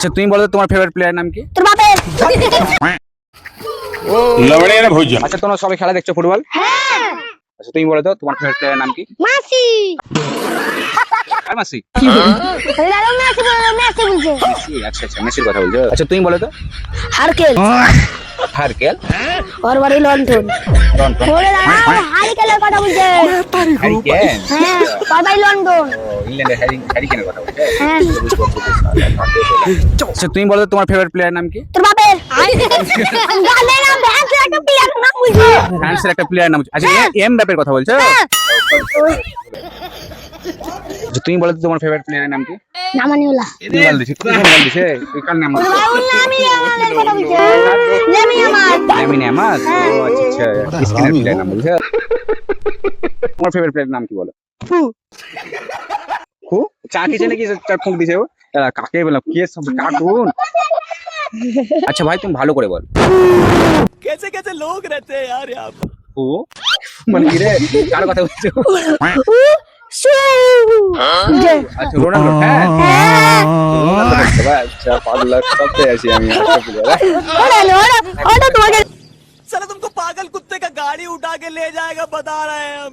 আচ্ছা তুমি বলো তো তোমার ফেভারিট প্লেয়ার নাম কি? তোর বাপের। लवड़े ना भूजा। আচ্ছা তোমরা সবাই খেলা দেখছো ফুটবল? হ্যাঁ। আচ্ছা তুমি বলো তো তোমার ফেভারিট প্লেয়ার নাম কি? মাসি। আর মেসি? লালো মেসি বলে মেসি বলছে। মেসি, আচ্ছা আচ্ছা মেসির কথা বলছো। আচ্ছা তুমি বলো তো হারকেল। হারকেল? ওর বাড়ি লন্ডন। লন্ডন? বলে না হারকেলের কথা বলছে। হ্যারিকেন? হ্যাঁ, ওর বাড়ি লন্ডন। ও ইংল্যান্ডের হ্যারিকেনের কথা বলছো। হ্যাঁ। আচ্ছা তুমি বলো তো তোমার ফেভারিট প্লেয়ার নাম কি? তোর বাপের। গালে না ভ্যান্সের একটা প্লেয়ার নাম বলছে। ফ্রান্সের একটা প্লেয়ার নাম আচ্ছা এমবাপ্পের কথা বলছো? হ্যাঁ। আচ্ছা তুমি বলো তো তোমার ফেভারিট প্লেয়ারের নাম কি? নামানিউলা। বল দিছে কি বল দিছে এই কার নাম? ওর বাড়ি নামি আমাদের কথা বলছে। লেমি আমার। Lamine Yamal? ও আচ্ছা আচ্ছা স্কিনের প্লেয়ার নাম বলছো। তোমার ফেভারিট প্লেয়ারের নাম কি বলো? ফু। হু চা খেয়েছে নাকি চা ফুঁক দিছে ও? কাকে বললাম কে সব কার্টুন? আচ্ছা ভাই তুমি ভালো করে বল। कैसे कैसे लोग रहते हैं यार यहाँ पर। হু মানে কি রে কার কথা বলছো? শু। আচ্ছা রোনাল্ডো ফ্যান? হ্যাঁ। রোনাল্ডো দেখতে ভাই আচ্ছা পাগলা সবতে আছি আমি আচ্ছা ওটা তোমাকে साला तुमको पागल कुत्ते का गाड़ी उठा के ले जाएगा बता रहे हैं हम।